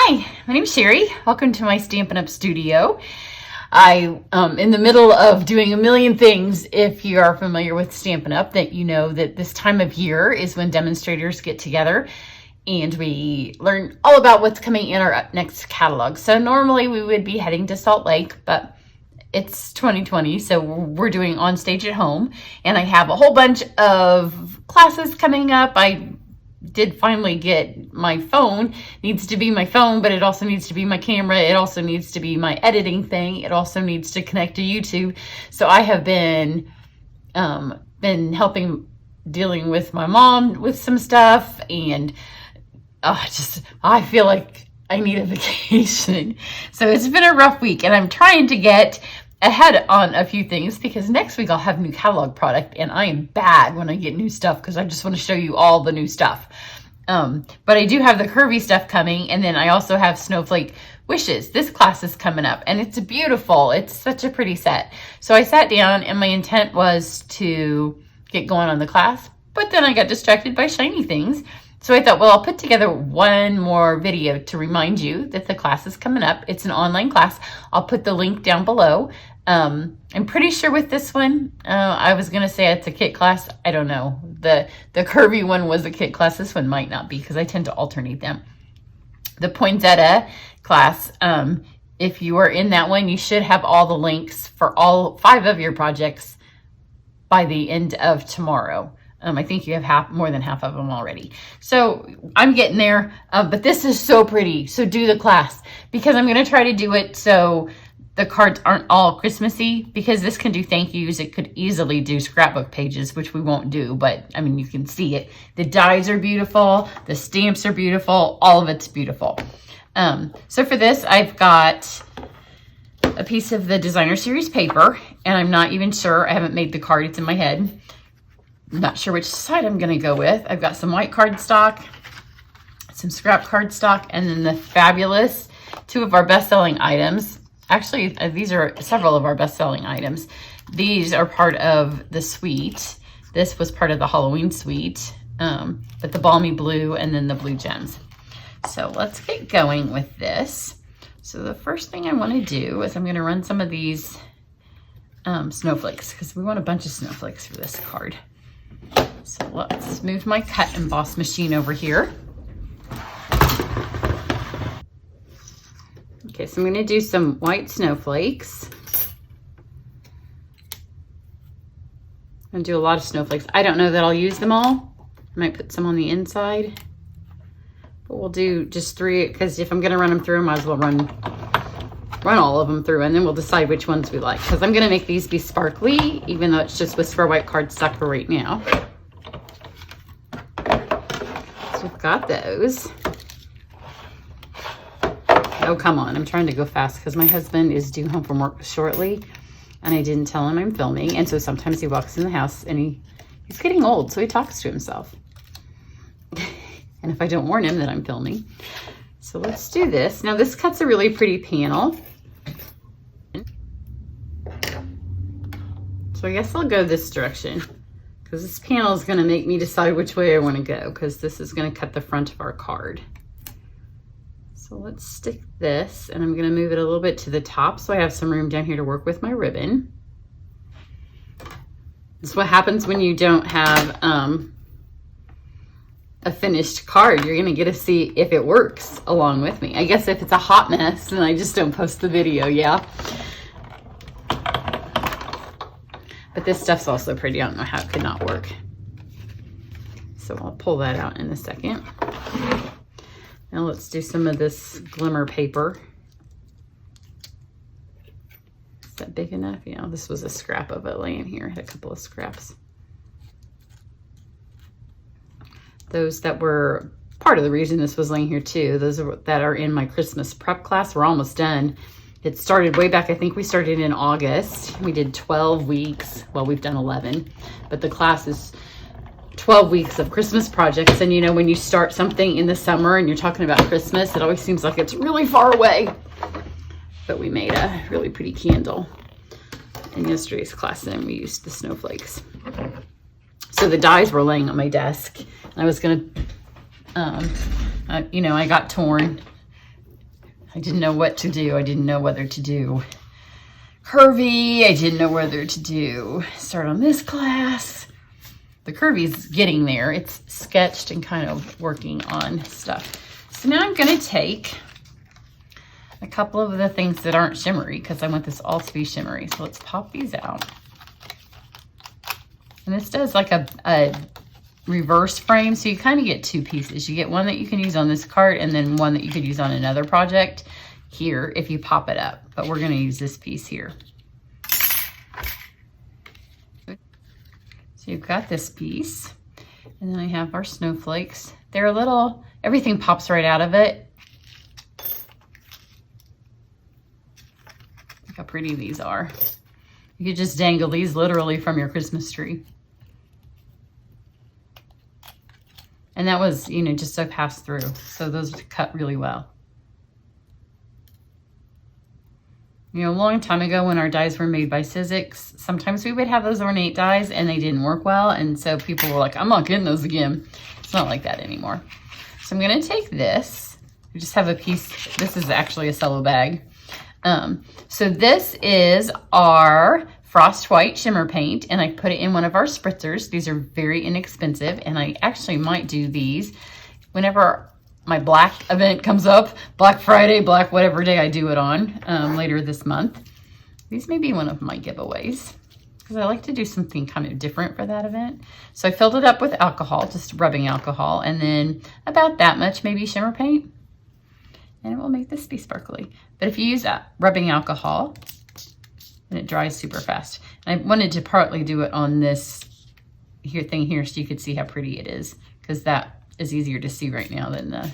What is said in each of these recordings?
Hi, my name is Cheri. Welcome to my Stampin' Up! Studio. I am in the middle of doing a million things. If you are familiar with Stampin' Up! That you know that this time of year is when demonstrators get together and we learn all about what's coming in our next catalog. So normally we would be heading to Salt Lake, but it's 2020, so we're doing on stage at home, and I have a whole bunch of classes coming up. I did finally get my phone. Needs to be my phone, but it also needs to be my camera. It also needs to be my editing thing. It also needs to connect to YouTube. So I have been helping dealing with my mom with some stuff, and I feel like I need a vacation. So it's been a rough week, and I'm trying to get ahead on a few things because next week I'll have new catalog product, and I am bad when I get new stuff because I just want to show you all the new stuff. But I do have the curvy stuff coming, and then I also have Snowflake Wishes. This class is coming up, and it's beautiful. It's such a pretty set. So I sat down, and my intent was to get going on the class, but then I got distracted by shiny things. So I thought, well, I'll put together one more video to remind you that the class is coming up. It's an online class. I'll put the link down below. I'm pretty sure with this one, I was going to say it's a kit class. I don't know. The curvy one was a kit class. This one might not be because I tend to alternate them. The poinsettia class, if you are in that one, you should have all the links for all 5 of your projects by the end of tomorrow. I think you have more than half of them already. So I'm getting there, but this is so pretty. So do the class, because I'm going to try to do it so the cards aren't all Christmassy, because this can do thank yous. It could easily do scrapbook pages, which we won't do, but I mean, you can see it. The dies are beautiful. The stamps are beautiful. All of it's beautiful. So for this, I've got a piece of the designer series paper, and I'm not even sure. I haven't made the card. It's in my head. I'm not sure which side I'm going to go with. I've got some white cardstock, some scrap cardstock, and then the fabulous 2 of our best-selling items. Actually, these are several of our best-selling items. These are part of the suite. This was part of the Halloween suite, but the balmy blue and then the blue gems. So let's get going with this. So the first thing I want to do is I'm going to run some of these snowflakes, because we want a bunch of snowflakes for this card. So let's move my cut emboss machine over here. Okay, so I'm going to do some white snowflakes. I'm going to do a lot of snowflakes. I don't know that I'll use them all. I might put some on the inside. But we'll do just 3, because if I'm going to run them through, I might as well run all of them through, and then we'll decide which ones we like, because I'm going to make these be sparkly, even though it's just Whisper white cardstock for right now. So we've got those. Oh, come on. I'm trying to go fast because my husband is due home from work shortly, and I didn't tell him I'm filming, and so sometimes he walks in the house, and he's getting old, so he talks to himself. And if I don't warn him that I'm filming. So let's do this. Now this cut's a really pretty panel. So I guess I'll go this direction, because this panel is going to make me decide which way I want to go, because this is going to cut the front of our card. So let's stick this, and I'm going to move it a little bit to the top so I have some room down here to work with my ribbon. This is what happens when you don't have a finished card. You're going to get to see if it works along with me. I guess if it's a hot mess, then I just don't post the video, yeah? But this stuff's also pretty. I don't know how it could not work. So I'll pull that out in a second. Now let's do some of this glimmer paper. Is that big enough? Yeah, this was a scrap of it laying here. I had a couple of scraps. Those that were part of the reason this was laying here too, those that are in my Christmas prep class, we're almost done. It started way back, I think we started in August. We did 12 weeks. Well, we've done 11, but the class is 12 weeks of Christmas projects. And you know, when you start something in the summer and you're talking about Christmas, it always seems like it's really far away. But we made a really pretty candle in yesterday's class, and we used the snowflakes. So the dies were laying on my desk. I was gonna, you know, I got torn I didn't know what to do. I didn't know whether to do curvy. I didn't know whether to do start on this class. The curvy's getting there. It's sketched and kind of working on stuff. So now I'm going to take a couple of the things that aren't shimmery because I want this all to be shimmery. So let's pop these out. And this does like a reverse frame, so you kind of get two pieces. You get one that you can use on this card and then one that you could use on another project here if you pop it up. But we're going to use this piece here. So you've got this piece, and then I have our snowflakes. They're a little, everything pops right out of it. Look how pretty these are. You could just dangle these literally from your Christmas tree. And that was, you know, just a pass through. So those cut really well. You know, a long time ago when our dies were made by Sizzix, sometimes we would have those ornate dies and they didn't work well. And so people were like, I'm not getting those again. It's not like that anymore. So I'm going to take this. We just have a piece. This is actually a cello bag. So this is our Frost White shimmer paint, and I put it in one of our spritzers. These are very inexpensive, and I actually might do these whenever my black event comes up, Black Friday, Black whatever day I do it on later this month. These may be one of my giveaways because I like to do something kind of different for that event. So I filled it up with alcohol, just rubbing alcohol, and then about that much maybe shimmer paint, and it will make this be sparkly. But if you use rubbing alcohol, and it dries super fast. And I wanted to partly do it on this thing here so you could see how pretty it is, because that is easier to see right now than the,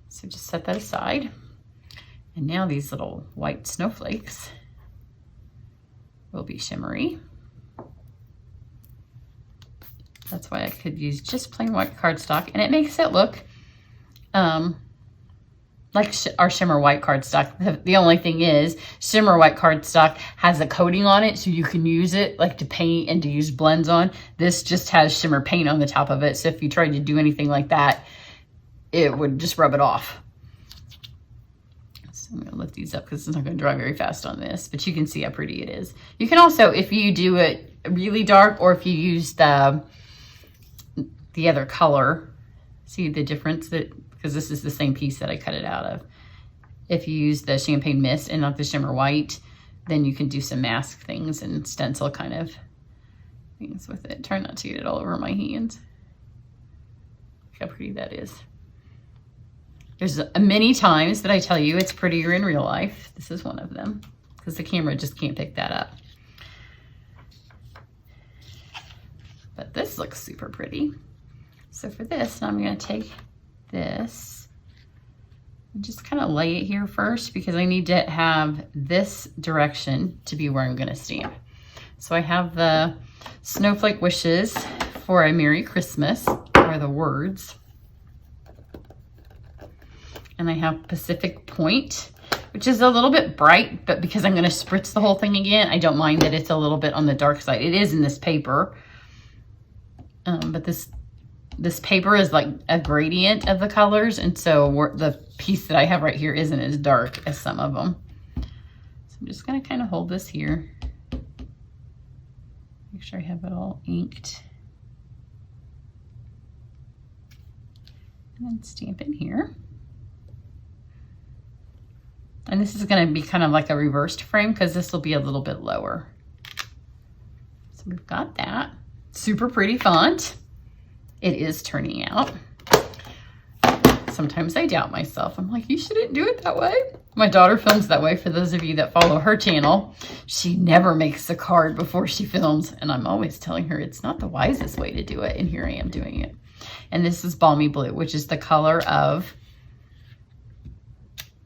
so just set that aside. And now these little white snowflakes will be shimmery. That's why I could use just plain white cardstock, and it makes it look like our shimmer white cardstock. The only thing is shimmer white cardstock has a coating on it, so you can use it like to paint and to use blends on. This just has shimmer paint on the top of it, so if you tried to do anything like that, it would just rub it off. So I'm going to lift these up because it's not going to dry very fast on this, but you can see how pretty it is. You can also, if you do it really dark, or if you use the other color, see the difference, that because this is the same piece that I cut it out of. If you use the champagne mist and not the shimmer white, then you can do some mask things and stencil kind of things with it. Try not to get it all over my hands. Look how pretty that is. There's many times that I tell you it's prettier in real life. This is one of them because the camera just can't pick that up. But this looks super pretty. So for this, now I'm going to take this and just kind of lay it here first, because I need to have this direction to be where I'm going to stamp. So I have the snowflake wishes for a Merry Christmas, or the words, and I have Pacific Point, which is a little bit bright, but because I'm going to spritz the whole thing again, I don't mind that it's a little bit on the dark side. It is in this paper, but this paper is like a gradient of the colors, and so the piece that I have right here isn't as dark as some of them. So I'm just going to kind of hold this here. Make sure I have it all inked. And then stamp in here. And this is going to be kind of like a reversed frame because this will be a little bit lower. So we've got that. Super pretty font. It is turning out. Sometimes I doubt myself. I'm like, you shouldn't do it that way. My daughter films that way. For those of you that follow her channel, she never makes a card before she films. And I'm always telling her it's not the wisest way to do it. And here I am doing it. And this is Balmy Blue, which is the color of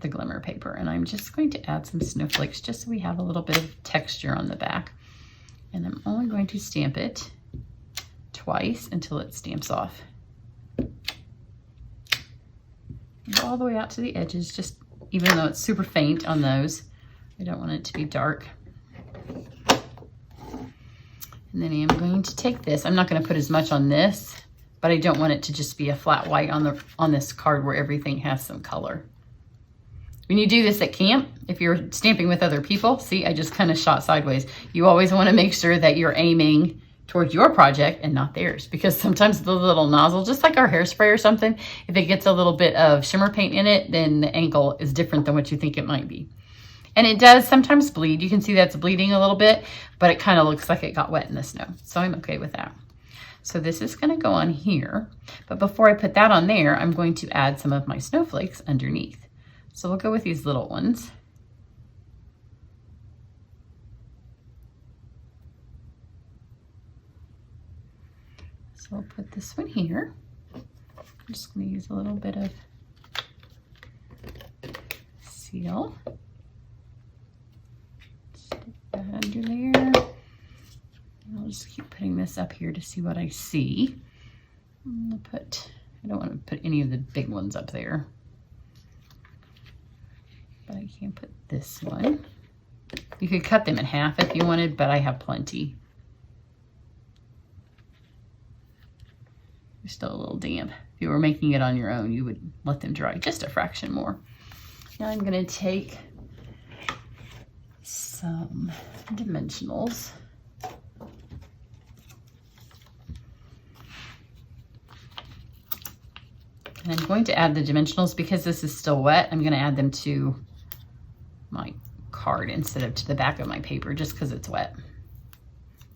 the glimmer paper. And I'm just going to add some snowflakes just so we have a little bit of texture on the back. And I'm only going to stamp it twice until it stamps off. Go all the way out to the edges, just even though it's super faint on those. I don't want it to be dark. And then I am going to take this. I'm not going to put as much on this, but I don't want it to just be a flat white on this card where everything has some color. When you do this at camp, if you're stamping with other people, see, I just kind of shot sideways. You always want to make sure that you're aiming towards your project and not theirs, because sometimes the little nozzle, just like our hairspray or something, if it gets a little bit of shimmer paint in it, then the ankle is different than what you think it might be. And it does sometimes bleed. You can see that's bleeding a little bit, but it kind of looks like it got wet in the snow. So I'm okay with that. So this is going to go on here. But before I put that on there, I'm going to add some of my snowflakes underneath. So we'll go with these little ones. So we'll put this one here. I'm just going to use a little bit of seal. Stick that under there. I'll just keep putting this up here to see what I see. I don't want to put any of the big ones up there, but I can put this one. You could cut them in half if you wanted, but I have plenty. They're still a little damp. If you were making it on your own, you would let them dry just a fraction more. Now I'm going to take some dimensionals. And I'm going to add the dimensionals because this is still wet. I'm going to add them to my card instead of to the back of my paper just because it's wet.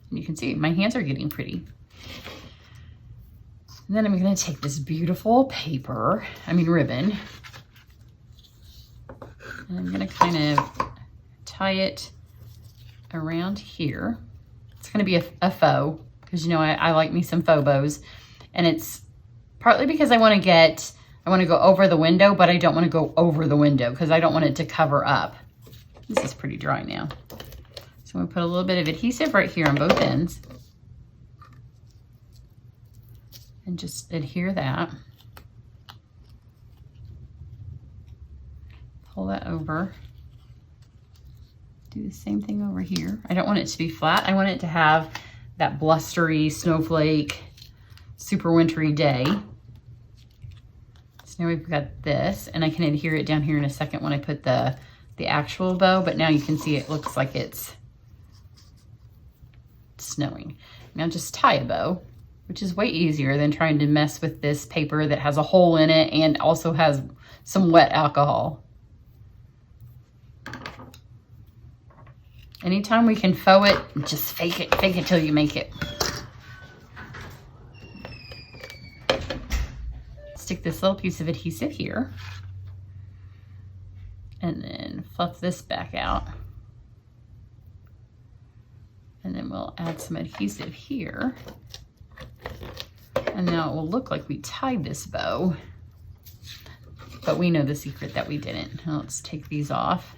And you can see my hands are getting pretty. And then I'm going to take this beautiful ribbon, and I'm going to kind of tie it around here. It's going to be a faux because, you know, I like me some faux bows, and it's partly because I want to go over the window, but I don't want to go over the window because I don't want it to cover up. This is pretty dry now. So I'm going to put a little bit of adhesive right here on both ends and just adhere that. Pull that over. Do the same thing over here. I don't want it to be flat. I want it to have that blustery snowflake, super wintry day. So now we've got this, and I can adhere it down here in a second when I put the actual bow, but now you can see it looks like it's snowing. Now just tie a bow, which is way easier than trying to mess with this paper that has a hole in it and also has some wet alcohol. Anytime we can faux it, just fake it till you make it. Stick this little piece of adhesive here and then fluff this back out. And then we'll add some adhesive here. And now it will look like we tied this bow, but we know the secret that we didn't. Now let's take these off.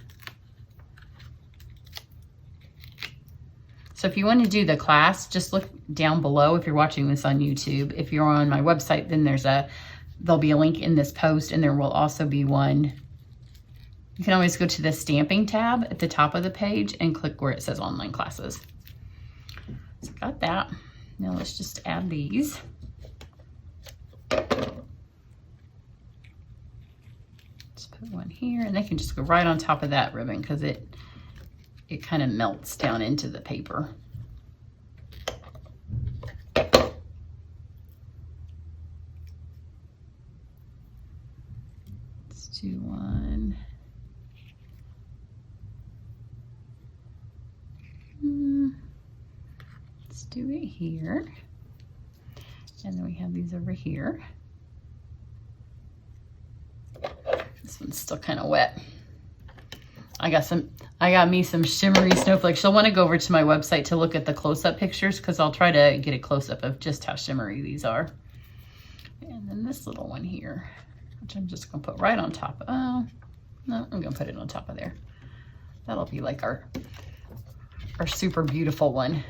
So if you want to do the class, just look down below if you're watching this on YouTube. If you're on my website, then there'll be a link in this post, and there will also be one. You can always go to the stamping tab at the top of the page and click where it says online classes. So got that. Now let's just add these. Let's put one here, and they can just go right on top of that ribbon because it kind of melts down into the paper. Let's do one. Let's do it here. And then we have these over here. This one's still kind of wet. I got me some shimmery snowflakes. You'll want to go over to my website to look at the close-up pictures because I'll try to get a close-up of just how shimmery these are. And then this little one here, which I'm just gonna put right on top. Oh, no, I'm gonna put it on top of there. That'll be like our super beautiful one.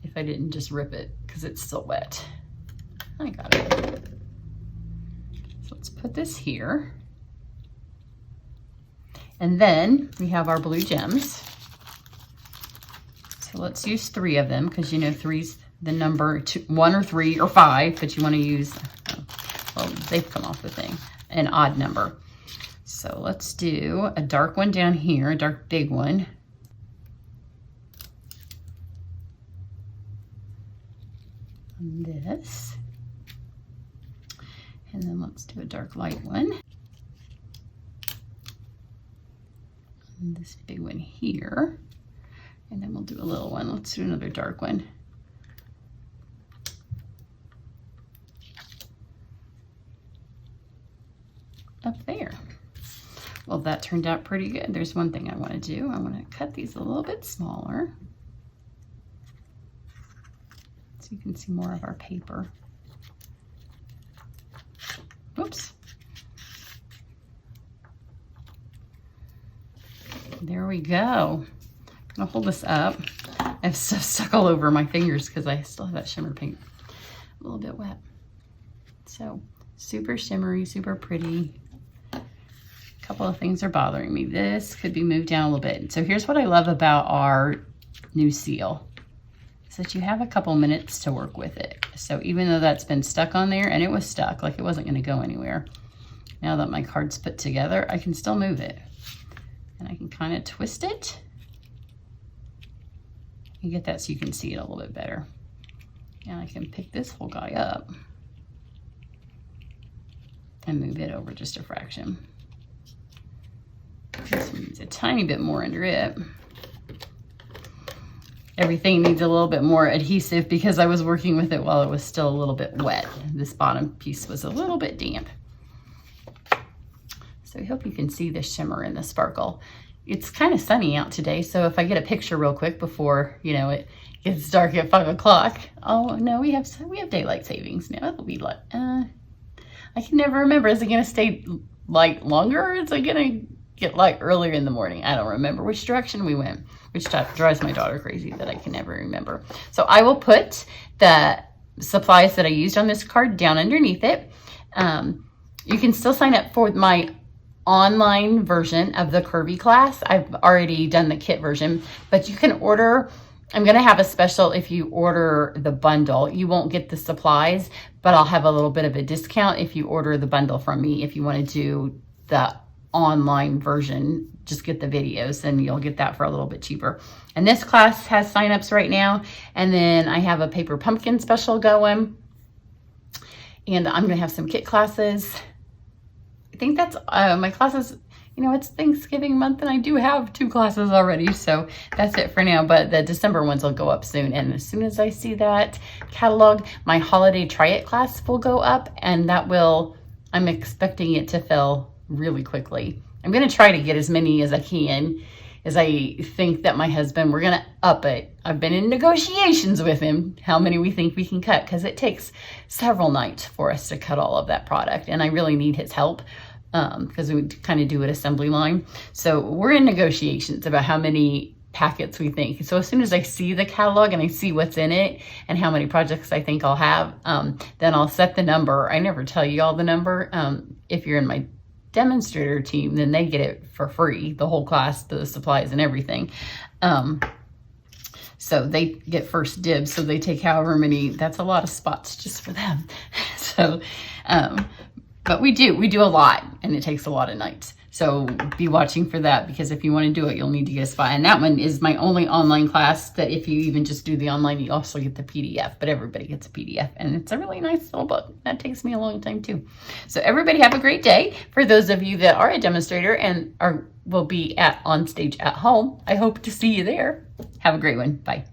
If I didn't just rip it because it's still wet. I got it. So let's put this here. And then we have our blue gems. So let's use 3 of them because you know 3's the number 1 or 3 or 5, but you want to use, well, they've come off the thing, an odd number. So let's do a dark one down here, a dark big one. And this. And then let's do a dark light one. And this big one here. And then we'll do a little one. Let's do another dark one. Up there. Well, that turned out pretty good. There's one thing I want to do. I want to cut these a little bit smaller so you can see more of our paper. Oops. There we go. I'm gonna hold this up. I have stuff stuck all over my fingers because I still have that shimmer paint a little bit wet. So super shimmery, super pretty. A couple of things are bothering me. This could be moved down a little bit. So here's what I love about our new seal. That you have a couple minutes to work with it. So even though that's been stuck on there, and it was stuck, like it wasn't gonna go anywhere, now that my card's put together, I can still move it. And I can kind of twist it and get that so you can see it a little bit better. And I can pick this whole guy up and move it over just a fraction. This one needs a tiny bit more under it. Everything needs a little bit more adhesive because I was working with it while it was still a little bit wet. This bottom piece was a little bit damp. So I hope you can see the shimmer and the sparkle. It's kind of sunny out today, so if I get a picture real quick before, you know, it gets dark at 5 o'clock. Oh no, we have daylight savings now. It'll be like, I can never remember. Is it gonna stay light longer or is it gonna get light earlier in the morning? I don't remember which direction we went, which drives my daughter crazy that I can never remember. So I will put the supplies that I used on this card down underneath it. You can still sign up for my online version of the Curvy class. I've already done the kit version, but you can order. I'm gonna have a special if you order the bundle. You won't get the supplies, but I'll have a little bit of a discount if you order the bundle from me. If you wanna do the online version, just get the videos and you'll get that for a little bit cheaper. And this class has signups right now. And then I have a paper pumpkin special going. And I'm gonna have some kit classes. I think that's my classes, you know, it's Thanksgiving month and I do have 2 classes already. So that's it for now, but the December ones will go up soon. And as soon as I see that catalog, my holiday try it class will go up and that will, I'm expecting it to fill really quickly. I'm gonna try to get as many as I can, as I think that my husband, we're gonna up it. I've been in negotiations with him, how many we think we can cut, because it takes several nights for us to cut all of that product. And I really need his help because we kind of do an assembly line. So we're in negotiations about how many packets we think. So as soon as I see the catalog and I see what's in it and how many projects I think I'll have, then I'll set the number. I never tell you all the number. If you're in my demonstrator team, then they get it for free, the whole class, the supplies and everything. So they get first dibs. So they take however many, that's a lot of spots just for them. So, but we do a lot and it takes a lot of nights. So be watching for that because if you want to do it, you'll need to get a spot. And that one is my only online class that if you even just do the online, you also get the PDF, but everybody gets a PDF and it's a really nice little book. That takes me a long time too. So everybody have a great day. For those of you that are a demonstrator and will be on stage at home, I hope to see you there. Have a great one. Bye.